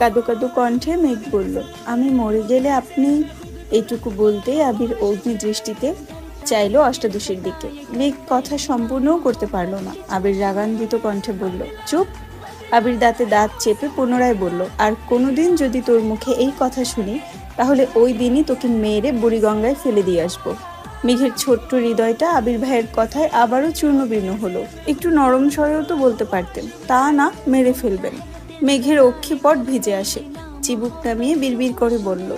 কাঁদো কাঁদো কণ্ঠে মেঘ বলল, আমি মরে গেলে আপনি। এইটুকু বলতেই আবির অগ্নি দৃষ্টিতে চাইলো অষ্টাদশীর দিকে। মেঘ কথা সম্পূর্ণও করতে পারলো না। আবির রাগান্বিত কণ্ঠে বলল, চুপ। আবির দাঁতে দাঁত চেপে পুনরায় বলল, আর কোনোদিন যদি তোর মুখে এই কথা শুনি, তাহলে ওই দিনই তোকে মেরে বুড়িগঙ্গায় ফেলে দিয়ে আসবো। মেঘের ছোট্ট হৃদয়টা আবির ভাইয়ের কথায় আবারও চূর্ণবির্ণ হলো। একটু নরম স্বরেও তো বলতে পারতেন, তা না, মেরে ফেলবেন। মেঘের অক্ষিপট ভিজে আসে। চিবুক নামিয়ে বিড়বিড় করে বলল,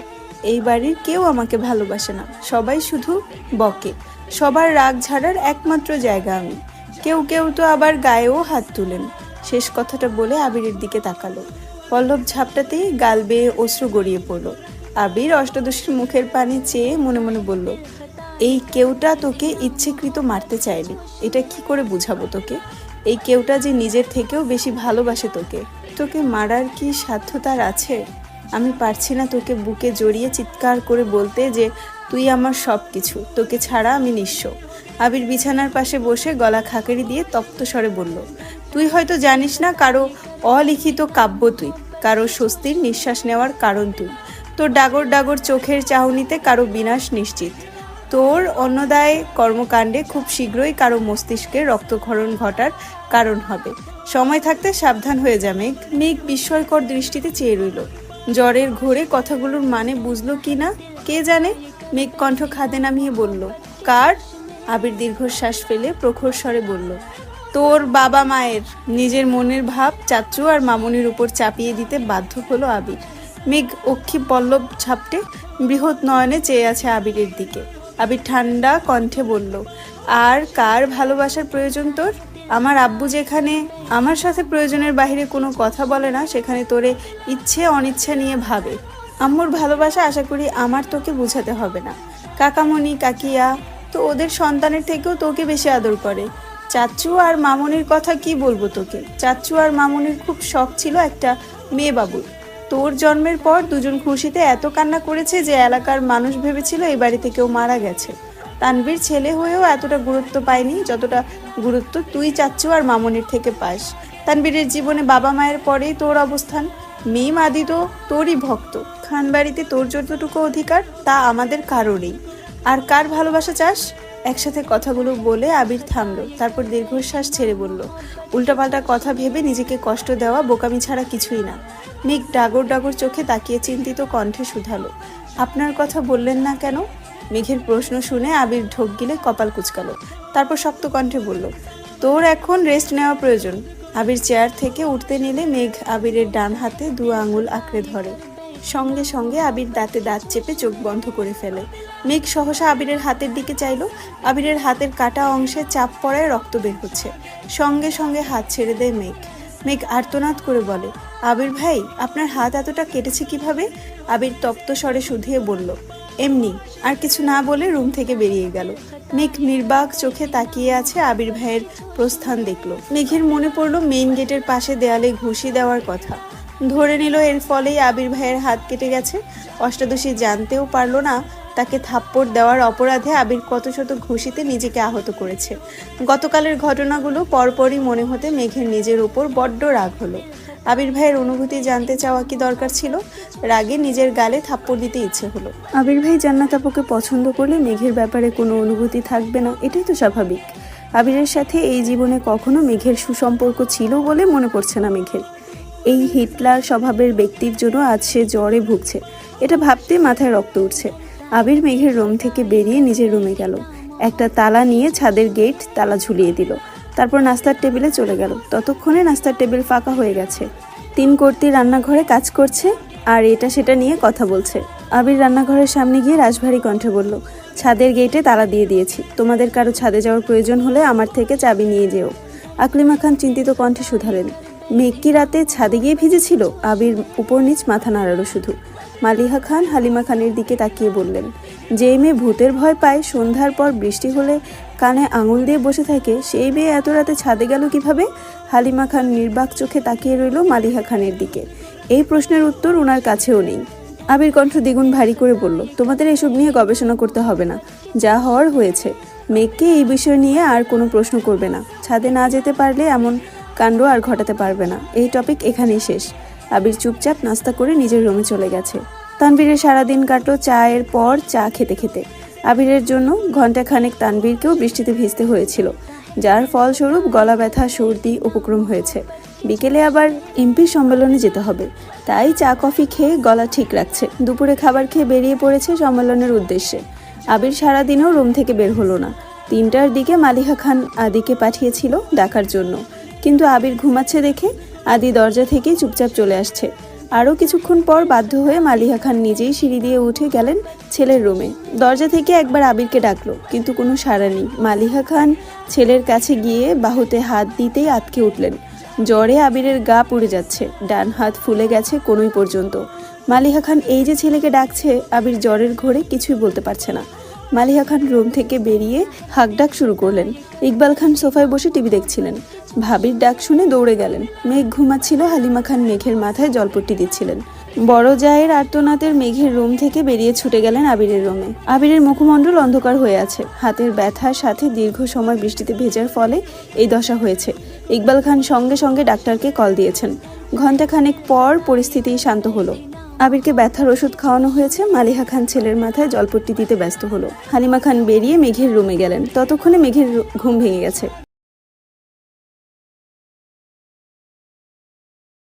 এই বাড়ির কেউ আমাকে ভালোবাসে না, সবাই শুধু বকে। সবার রাগ ঝাড়ার একমাত্র জায়গা আমি। কেউ কেউ তো আবার গায়েও হাত তুলেন। শেষ কথাটা বলে আবিরের দিকে তাকালো। পল্লব ঝাপটাতেই গাল বেয়ে অশ্রু গড়িয়ে পড়ল। আবির অষ্টাদশীর মুখের পানে চেয়ে মনে মনে বলল, এই কেউটা তোকে ইচ্ছেকৃত মারতে চায়নি। এটা কি করে বুঝাবো তোকে? এই কেউটা যে নিজের থেকেও বেশি ভালোবাসে তোকে। তোকে মারার কি সাধ্য তার আছে? আমি পারছি না তোকে বুকে জড়িয়ে চিৎকার করে বলতে যে তুই আমার সব কিছু, তোকে ছাড়া আমি নিঃস্ব। আবির বিছানার পাশে বসে গলা খাকারি দিয়ে তপ্ত স্বরে বলল, তুই হয়তো জানিস না, কারো অলিখিত কাব্য তুই, কারো স্বস্তির নিঃশ্বাস নেওয়ার কারণ তুই। তোর ডাগর ডাগর চোখের চাহনিতে কারো বিনাশ নিশ্চিত। তোর অন্নদায় কর্মকাণ্ডে খুব শীঘ্রই কারো মস্তিষ্কে রক্তক্ষরণ ঘটার কারণ হবে। সময় থাকতে সাবধান হয়ে যা মেঘ। মেঘ বিস্ময়কর দৃষ্টিতে চেয়ে রইল। জ্বরের ঘোরে কথাগুলোর মানে বুঝলো কি না কে জানে। মেঘ কণ্ঠ খাদে নামিয়ে বলল, কার? আবির দীর্ঘশ্বাস ফেলে প্রখর স্বরে বলল, তোর বাবা মায়ের। নিজের মনের ভাব চাচু আর মামুনির উপর চাপিয়ে দিতে বাধ্য হলো আবির। মেঘ অক্ষি পল্লব ঝাপটে বৃহৎ নয়নে চেয়ে আছে আবিরের দিকে। আবির ঠান্ডা কণ্ঠে বলল, আর কার ভালোবাসার প্রয়োজন তোর? আমার আব্বু যেখানে আমার সাথে প্রয়োজনের বাহিরে কোনো কথা বলে না, সেখানে তোরে ইচ্ছে অনিচ্ছা নিয়ে ভাবে। আম্মুর ভালোবাসা আশা করি আমার তোকে বুঝাতে হবে না। কাকামণি কাকিয়া তো ওদের সন্তানের থেকেও তোকে বেশি আদর করে। চাচু আর মামুনির কথা কি বলবো তোকে? চাচু আর মামুনির খুব শখ ছিল একটা মেয়ে বাবুর। তোর জন্মের পর দুজন খুশিতে এত কান্না করেছে যে এলাকার মানুষ ভেবেছিল এই বাড়িতে কেউ মারা গেছে। তানভীর ছেলে হয়েও এতটা গুরুত্ব পায়নি যতটা গুরুত্ব তুই চাচ্চু আর মামুনির থেকে পাস। তানভীরের জীবনে বাবা মায়ের পরেই তোর অবস্থান। মিম আদি তো তোরই ভক্ত। খান বাড়িতে তোর যতটুকু অধিকার তা আমাদের কারোরই। আর কার ভালোবাসা চাস? একসাথে কথাগুলো বলে আবির থামলো, তারপর দীর্ঘশ্বাস ছেড়ে বলল, উল্টাপাল্টা কথা ভেবে নিজেকে কষ্ট দেওয়া বোকামি ছাড়া কিছুই না। মেঘ ডাগর ডাগর চোখে তাকিয়ে চিন্তিত কণ্ঠে শুধালো, আপনার কথা বললেন না কেন? মেঘের প্রশ্ন শুনে আবির ঢোক গিলে কপাল কুঁচকালো। তারপর শক্ত কণ্ঠে বলল, তোর এখন রেস্ট নেওয়া প্রয়োজন। আবির চেয়ার থেকে উঠতে নিলে মেঘ আবিরের ডান হাতে 2 আঙুল আঁকড়ে ধরে। সঙ্গে সঙ্গে আবির দাঁতে দাঁত চেপে চোখ বন্ধ করে ফেলে। মেঘ সহসা আবিরের হাতের দিকে চাইল। আবিরের হাতের কাটা অংশে চাপ পড়ায় রক্ত বের হচ্ছে। সঙ্গে সঙ্গে হাত ছেড়ে দেয় মেঘ। মেঘ আর্তনাদ করে বলে, আবির ভাই, আপনার হাত এতটা কেটেছে কিভাবে? আবির তপ্ত স্বরে শুধিয়ে বলল, এমনি। আর কিছু না বলে রুম থেকে বেরিয়ে গেল। মেঘ নির্বাক চোখে তাকিয়ে আছে আবির ভাইয়ের প্রস্থান দেখল। মেঘের মনে পড়লো মেইন গেটের পাশে দেয়ালে ঘুষি দেওয়ার কথা। ধরে নিল এর ফলেই আবির ভাইয়ের হাত কেটে গেছে। অষ্টাদশী জানতেও পারলো না তাকে থাপ্পড় দেওয়ার অপরাধে আবির কত শত ঘুষিতে নিজেকে আহত করেছে। গতকালের ঘটনাগুলো পরপরই মনে হতে মেঘের নিজের উপর বড্ড রাগ হলো। আবির ভাইয়ের অনুভূতি জানতে চাওয়া কি দরকার ছিল? রাগে নিজের গালে থাপ্পড় দিতে ইচ্ছে হলো। আবির ভাই জান্নাত আপুকে পছন্দ করলে মেঘের ব্যাপারে কোনো অনুভূতি থাকবে না, এটাই তো স্বাভাবিক। আবিরের সাথে এই জীবনে কখনো মেঘের সুসম্পর্ক ছিল বলে মনে পড়ছে না মেঘের। এই হিটলার স্বভাবের ব্যক্তির জন্য আজ সে জ্বরে ভুগছে, এটা ভাবতে মাথায় রক্ত উঠছে। আবির মেঘের রুম থেকে বেরিয়ে নিজের রুমে গেল। একটা তালা নিয়ে ছাদের গেট তালা ঝুলিয়ে দিল। তারপর নাস্তার টেবিলে চলে গেল। ততক্ষণে নাস্তার টেবিল ফাঁকা হয়ে গেছে। 3 কর্তি রান্নাঘরে কাজ করছে আর এটা সেটা নিয়ে কথা বলছে। আবির রান্নাঘরের সামনে গিয়ে রাশভারী কণ্ঠে বলল, ছাদের গেটে তালা দিয়ে দিয়েছি, তোমাদের কারো ছাদে যাওয়ার প্রয়োজন হলে আমার থেকে চাবি নিয়ে যেও। আকলিমা খান চিন্তিত কণ্ঠে শুধালেন, মেঘ কি রাতে ছাদে গিয়ে ভিজেছিল? আবির উপর নিচ মাথা নাড়ালো শুধু। মালিহা খান হালিমা খানের দিকে তাকিয়ে বললেন, যে মেয়ে ভূতের ভয় পায়, সন্ধ্যার পর বৃষ্টি হলে কানে আঙুল দিয়ে বসে থাকে, সেই মেয়ে এত রাতে ছাদে গেল কিভাবে? হালিমা খান নির্বাক চোখে তাকিয়ে রইল মালিহা খানের দিকে। এই প্রশ্নের উত্তর ওনার কাছেও নেই। আবির কণ্ঠ দ্বিগুণ ভারী করে বলল, তোমাদের এসব নিয়ে গবেষণা করতে হবে না, যা হওয়ার হয়েছে। মেঘকে এই বিষয় নিয়ে আর কোনো প্রশ্ন করবে না। ছাদে না যেতে পারলে এমন কাণ্ড আর ঘটাতে পারবে না। এই টপিক এখানেই শেষ। আবির চুপচাপ নাস্তা করে নিজের রুমে চলে গেছে। তানভীরের সারাদিন কাটলো চায়ের পর চা খেতে খেতে। আবিরের জন্য ঘণ্টাখানেক তানভীরকেও বৃষ্টিতে ভিজতে হয়েছিল, যার ফলস্বরূপ গলা ব্যথা সর্দি উপক্রম হয়েছে। বিকেলে আবার এমপি সম্মেলনে যেতে হবে, তাই চা কফি খেয়ে গলা ঠিক রাখছে। দুপুরে খাবার খেয়ে বেরিয়ে পড়েছে সম্মেলনের উদ্দেশ্যে। আবির সারাদিনেও রুম থেকে বের হলো না। 3টার দিকে মালিহা খান আদিকে পাঠিয়েছিল ডাকার জন্য, কিন্তু আবির ঘুমাচ্ছে দেখে আদি দরজা থেকেই চুপচাপ চলে আসছে। আরও কিছুক্ষণ পর বাধ্য হয়ে মালিহা খান নিজেই সিঁড়ি দিয়ে উঠে গেলেন ছেলের রুমে। দরজা থেকে একবার আবিরকে ডাকলো, কিন্তু কোনো সাড়া নেই। মালিহা খান ছেলের কাছে গিয়ে বাহুতে হাত দিতেই আটকে উঠলেন। জ্বরে আবিরের গা পুড়ে যাচ্ছে, ডান হাত ফুলে গেছে কনুই পর্যন্ত। মালিহা খান এই যে ছেলেকে ডাকছে, আবির জ্বরের ঘোরে কিছুই বলতে পারছে না। মালিহা খান রুম থেকে বেরিয়ে হাঁকডাক শুরু করলেন। ইকবাল খান সোফায় বসে টিভি দেখছিলেন। ভাবির ডাক শুনে দৌড়ে গেলেন। মেঘ ঘুমাচ্ছিল, হালিমা খান মেঘের মাথায় জলপট্টি দিচ্ছিলেন। বড় জায়ের আর্তনাদের মেঘের রুম থেকে বেরিয়ে ছুটে গেলেন আবিরের রুমে। আবিরের মুখমণ্ডল অন্ধকার হয়ে আছে, হাতের ব্যথার সাথে দীর্ঘ সময় বৃষ্টিতে ভেজার ফলে এই দশা হয়েছে। ইকবাল খান সঙ্গে সঙ্গে ডাক্তারকে কল দিয়েছেন। ঘণ্টাখানেক পর পরিস্থিতি শান্ত হলো। আবিরকে ব্যথার ওষুধ খাওয়ানো হয়েছে। মালিহা খান ছেলের মাথায় জলপট্টি দিতে ব্যস্ত হলো। হালিমা খান বেরিয়ে মেঘের রুমে গেলেন। ততক্ষণে মেঘের ঘুম ভেঙে গেছে।